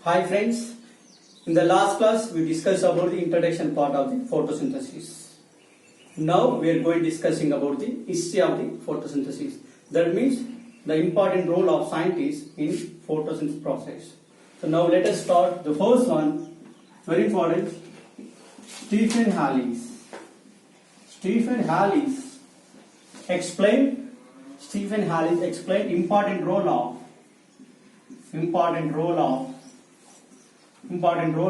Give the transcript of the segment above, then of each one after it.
Hi friends, in the last class we discussed about the introduction part of the photosynthesis. Now we are going discussing about the history of the photosynthesis. That means the important role of scientists in photosynthesis process. So now let us start. The first one, very important, Stephen Halley's. Stephen Halley's explained important role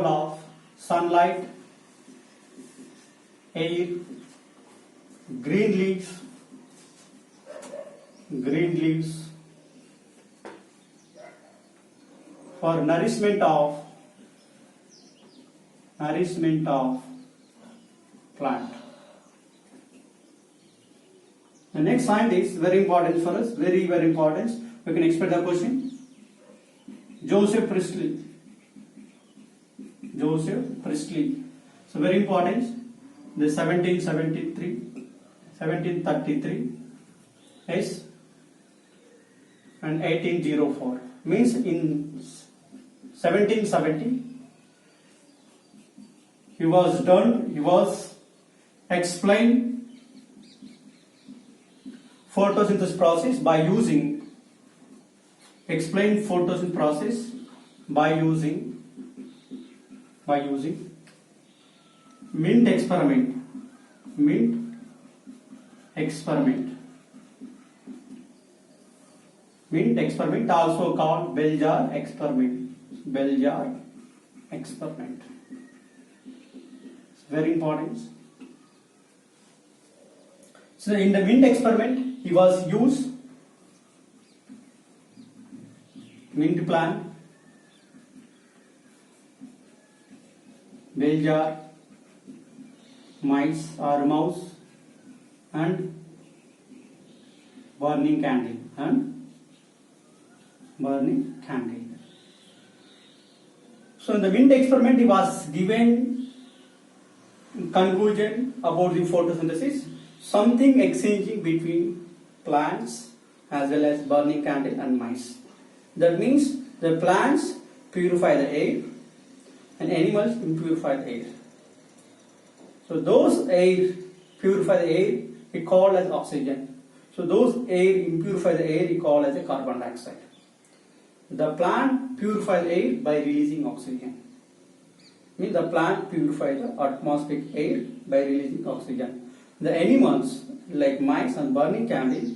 of sunlight, air, green leaves for nourishment of plant. The next point is very important for us, very important. We can expect the question. Joseph Priestley. So very important. The 1733 yes, and 1804 means in 1770 he was explained photosynthesis process by using Mint experiment, also called bell jar experiment. It's very important. So in the Mint experiment, he was used mint plant, bell jar, mice or mouse, and burning candle. So in the Mint experiment, he was given conclusion about the photosynthesis, something exchanging between plants as well as burning candle and mice. That means the plants purify the air and animals impurify the air. So those air purify the air, we call as oxygen. So those air impurify the air, we call as a carbon dioxide. The plant purifies air by releasing oxygen. Means the plant purifies the atmospheric air by releasing oxygen. The animals like mice and burning candle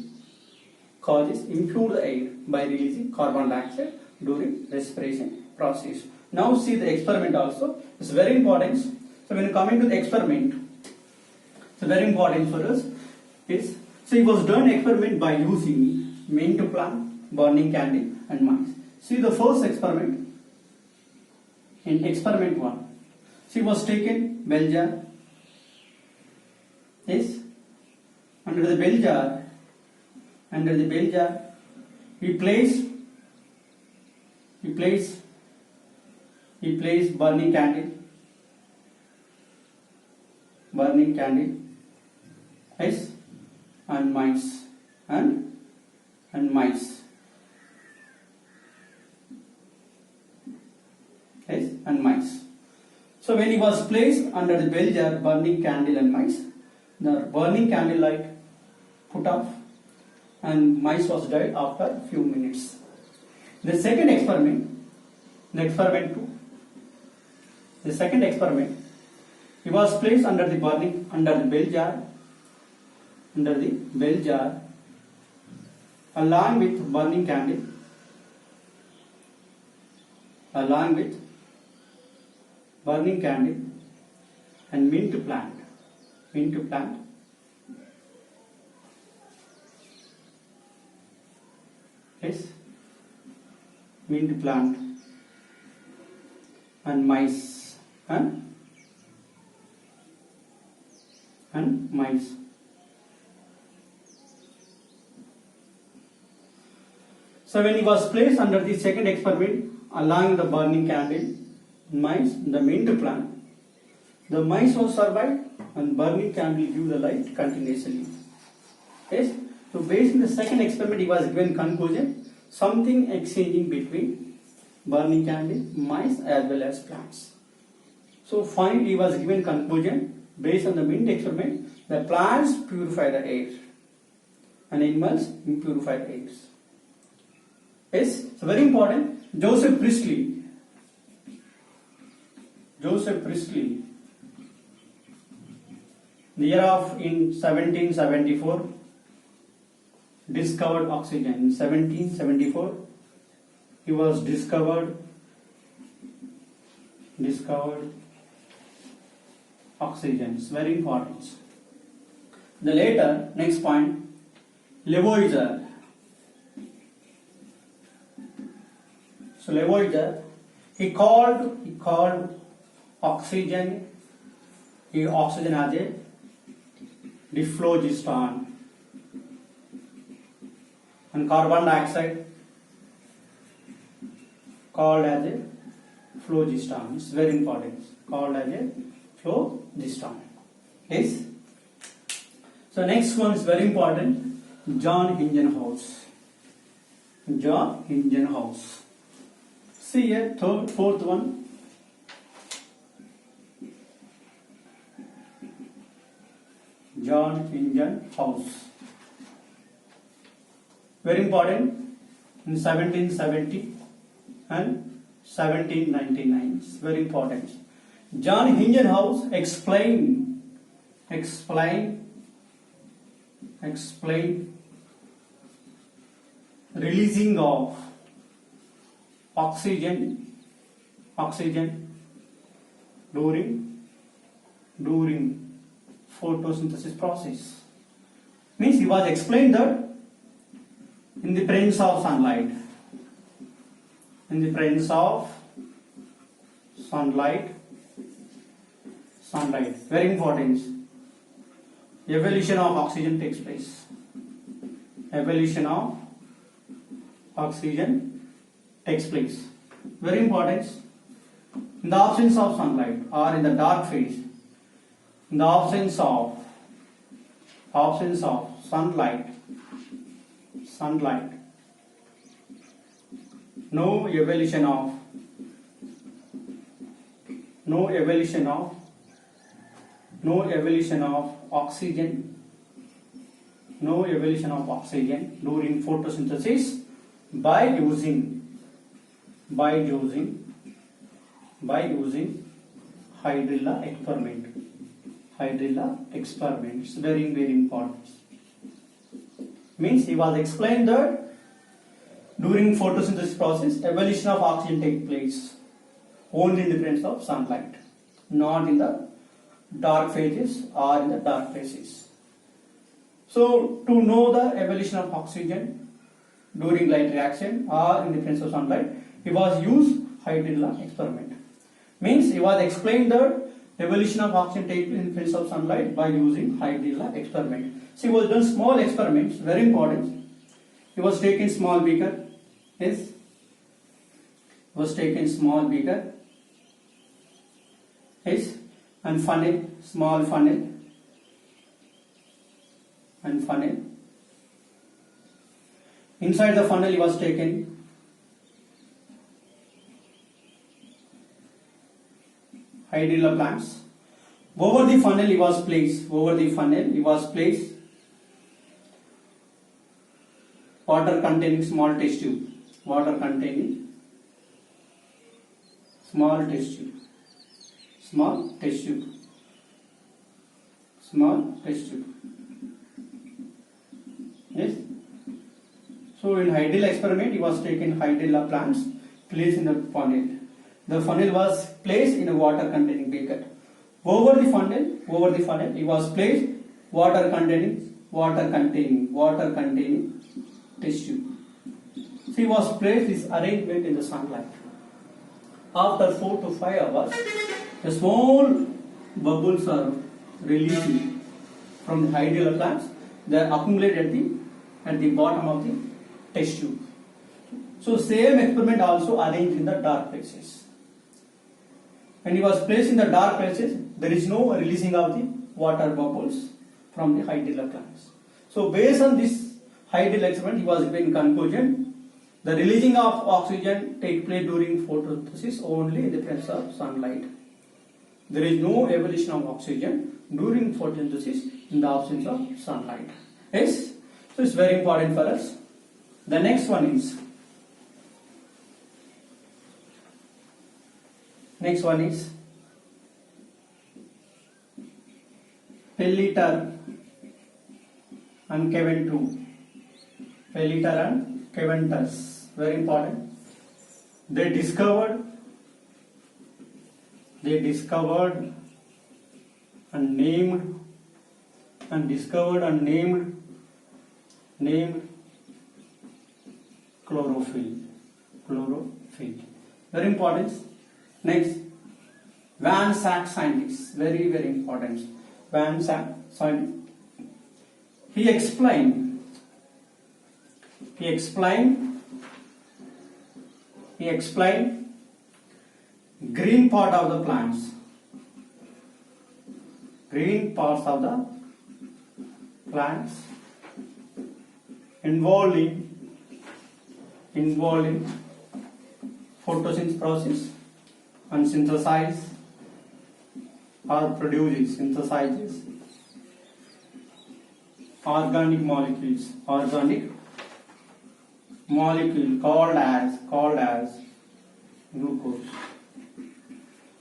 impure the air by releasing carbon dioxide during respiration process. Now see the experiment also. It's very important. So when coming to the experiment, it's very important for us. Is so it was done experiment by using mint plant, burning candle and mice. See the first experiment. In experiment 1, she was taken bell jar. Yes, under the bell jar, he placed burning candle. Yes, and mice. Yes, and mice. So when he was placed under the bell jar, burning candle and mice, the burning candle light put off and mice was died after a few minutes. The second experiment, the second experiment, he was placed under the bell jar along with burning candle, and mint plant. Yes, mint plant and mice and mice. So when he was placed under the second experiment along the burning candle, mice, the mint plant, the mice was survived and burning candle give the light continuously. Yes. So based on the second experiment, he was given conclusion something exchanging between burning candle, mice as well as plants. So finally he was given conclusion based on the wind experiment, the plants purify the air and animals impurify the air. Yes, so very important. Joseph Priestley, the year of in 1774, discovered oxygen. In 1774, he was discovered oxygen. It's very important. The later, next point, Lavoisier. So Lavoisier, he called oxygen as a diphlogiston, and carbon dioxide called as a phlogiston. It's very important. Called as a phlogiston. Yes. So next one is very important. John Ingenhousz. See here, fourth one. John Ingenhousz. Very important. In 1770 and 1799. It's very important. John Ingenhousz explained releasing of oxygen during photosynthesis process. Means he was explained that in the presence of sunlight, very important, evolution of oxygen takes place. Very important. In the absence of sunlight or in the dark phase, in the absence of sunlight, no evolution of oxygen during photosynthesis by using hydrilla experiment. It's very, very important. Means he was explained that during photosynthesis process, evolution of oxygen takes place only in the presence of sunlight, not in the dark phases or in the dark places. So to know the evolution of oxygen during light reaction or in the presence of sunlight, he was used hydrilla experiment. Means he was explained that evolution of oxygen takes place in the presence of sunlight by using hydrilla experiment. So he was done small experiments, very important. He was taking small beaker. Yes. Yes. And small funnel. Inside the funnel he was taken hydrilla plants. Over the funnel he was placed water containing small test tube. Yes. So in hydrilla experiment, he was taken hydrilla plants, placed in the funnel. The funnel was placed in a water containing beaker. Over the funnel, he was placed water containing test tube. So he was placed this arrangement in the sunlight. After 4 to 5 hours, the small bubbles are releasing from the hydrilla plants. They are accumulated at the bottom of the test tube. So same experiment also arranged in the dark places. When he was placed in the dark places, there is no releasing of the water bubbles from the hydrilla plants. So based on this hydrilla experiment, he was given conclusion The releasing of oxygen take place during photosynthesis only in the presence of sunlight. There is no evolution of oxygen during photosynthesis in the absence of sunlight. Yes? So it's very important for us. The next one is Pellitter and Caventou. Pellitter and Caventus. Very important. They discovered and named chlorophyll. Very important. Next, Van Schack scientist. Very, very important. Van Schack scientist. He explained green part of the plants. Green parts of the plants involving photosynthesis process and synthesizes organic molecule called as glucose.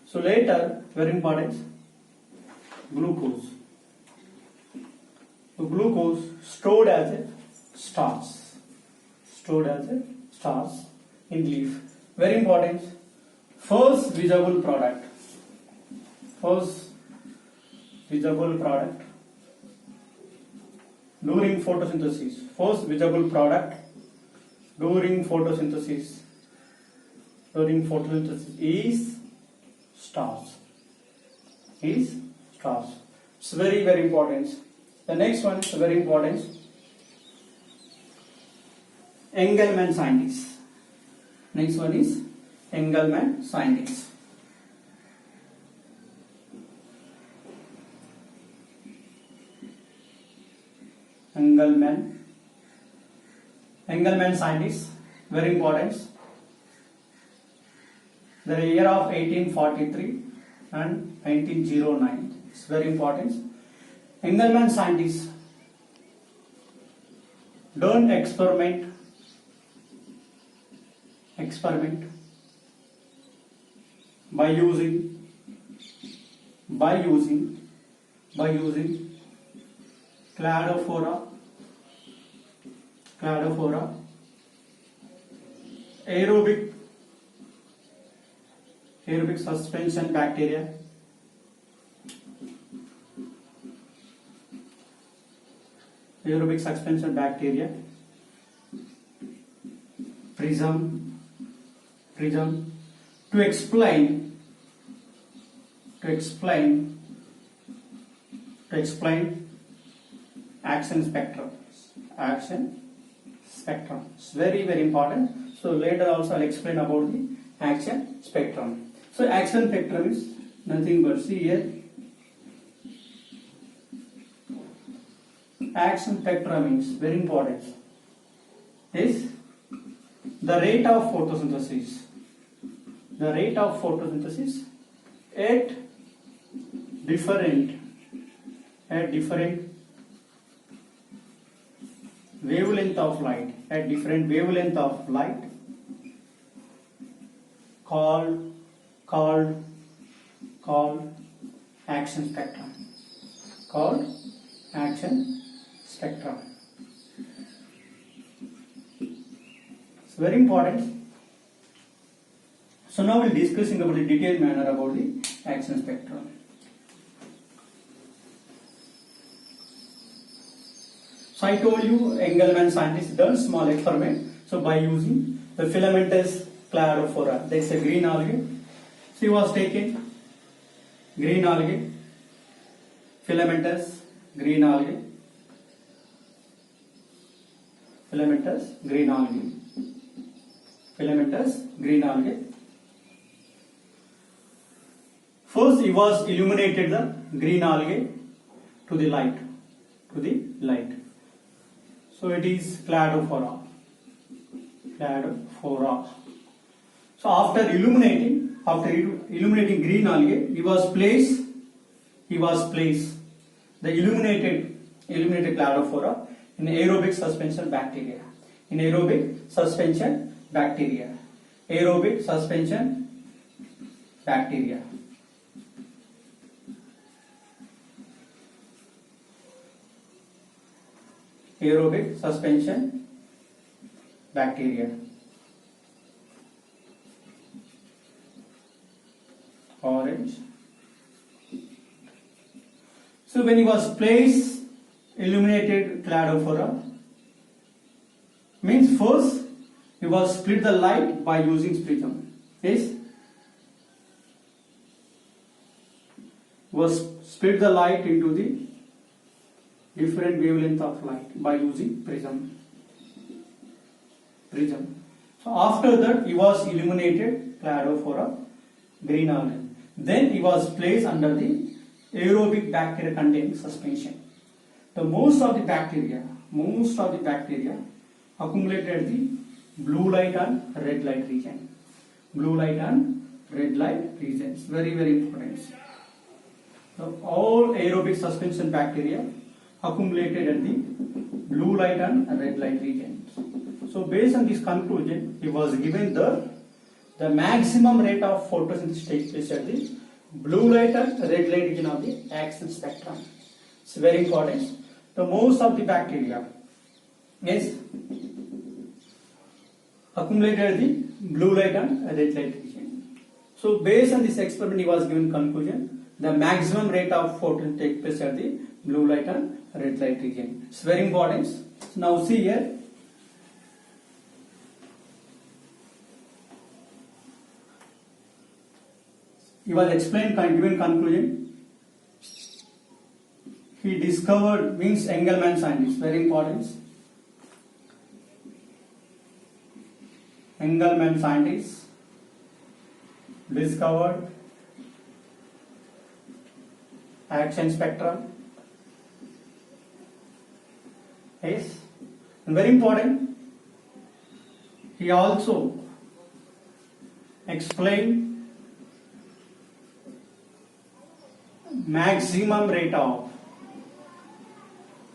So later, very important, glucose. So glucose stored as a starch in leaf. Very important. First visible product during photosynthesis. First visible product during photosynthesis is starch. It's very, very important. The next one is very important. Engelmann scientist. Next one is Engelmann scientist. Engelmann scientist, very important. The year of 1843 and 1909. It's very important. Engelmann scientists don't experiment by using cladophora aerobic suspension bacteria, prism to explain action spectrum. It's very, very important. So later also I'll explain about the action spectrum. So action spectrum is nothing but, see here, action spectrum is very important. Is the rate of photosynthesis. At different wavelength of light, called action spectrum. It's very important. So now we'll discussing about the detailed manner about the action spectrum. So I told you Engelmann scientists done small experiment. So by using the filamentous cladophora, that's a green algae. So he was taking green algae, filamentous green algae. First he was illuminated the green algae to the light. So it is cladophora. cladophora. So after illuminating green algae, he was placed the illuminated cladophora in aerobic suspension bacteria. Aerobic suspension bacteria. Aerobic suspension bacteria. Aerobic suspension bacteria. Orange. So when he was placed illuminated cladophora, means first he was split the light by using prism. Yes, was split the light into the different wavelength of light by using prism. So after that he was illuminated cladophora green algae. Then he was placed under the aerobic bacteria containing suspension. The most of the bacteria accumulated the blue light and red light region. Blue light and red light regions. Very, very important. So all aerobic suspension bacteria accumulated at the blue light and red light regions. So based on this conclusion, he was given the maximum rate of photosynthesis takes place at the blue light and red light region of the action spectrum. It's very important. The most of the bacteria is accumulated the blue light and red light region. So based on this experiment, he was given conclusion the maximum rate of photosynthesis takes place at the blue light and red light region. It's very important. Now see here. He was explained, given conclusion. He discovered, means Engelmann scientist, very important. Engelmann scientist discovered action spectrum. Yes, and very important. He also explained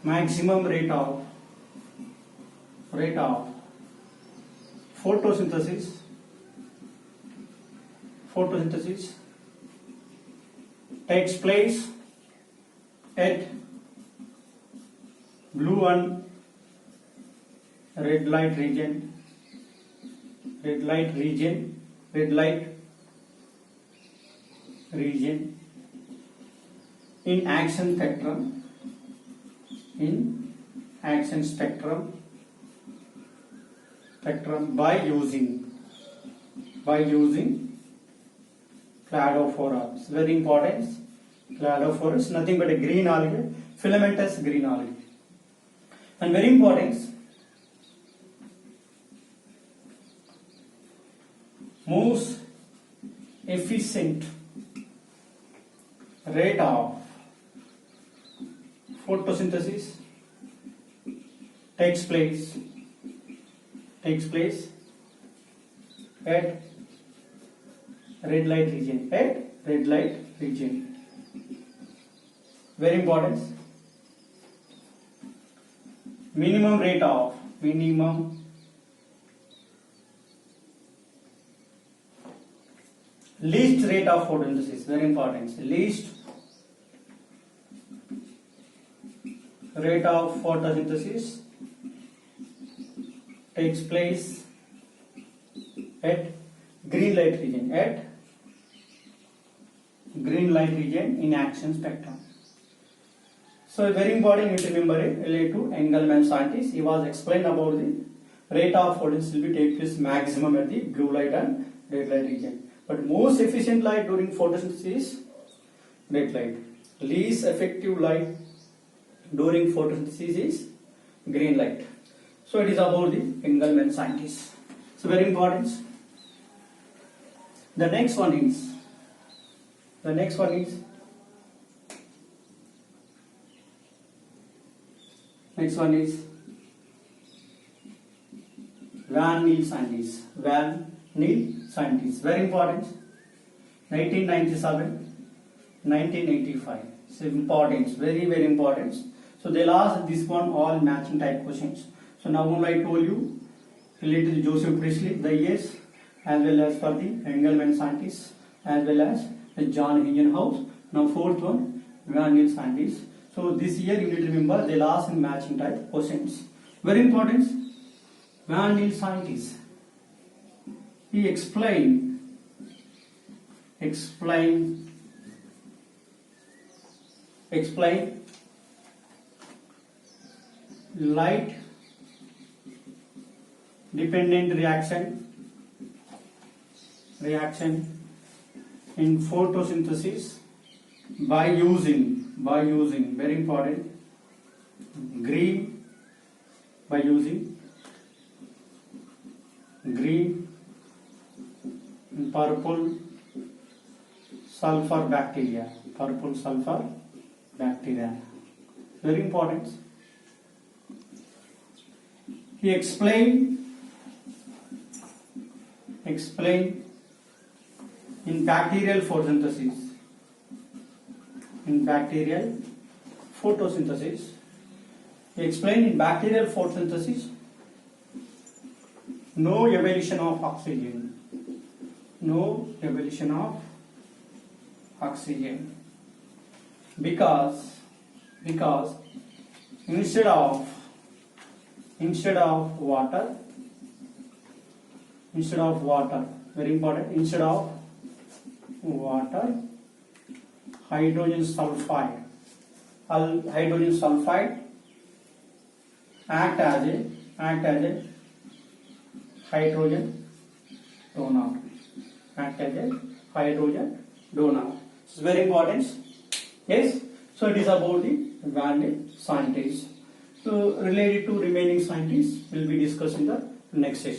maximum rate of photosynthesis takes place at blue and red light region in action spectrum by using cladophora. It's very important. Cladophora is nothing but a green algae, filamentous green algae. And very important, most efficient rate of photosynthesis takes place at red light region. Very important. Least rate of photosynthesis, very important. Least rate of photosynthesis takes place at green light region in action spectrum. So very important, you need to remember it related to Engelmann scientist. He was explained about the rate of photosynthesis will be take place maximum at the blue light and red light region. But most efficient light during photosynthesis is red light. Least effective light during photosynthesis is green light. So it is about the Engelmann scientist. So very important. The next one is Van Niel scientist. Van Niel scientist. Very important. 1997, 1985. It's important. Very, very important. So they'll ask this one all matching type questions. So now only I told you related to Joseph Priestley, the years, as well as for the Engelmann scientist, as well as the John Ingenhousz. Now fourth one, Van Niel scientist. So this year you need to remember they'll ask in matching type questions. Very important. Van Niel scientist. He explained light dependent reaction in photosynthesis by using very important green and purple sulfur bacteria. Very important. He explained in bacterial photosynthesis. He explained in bacterial photosynthesis no evolution of oxygen. Because instead of water, very important, instead of water, hydrogen sulfide act as a hydrogen donor. It's very important. Yes. So it is about the Van Niel scientist. So related to remaining scientists will be discussed in the next session.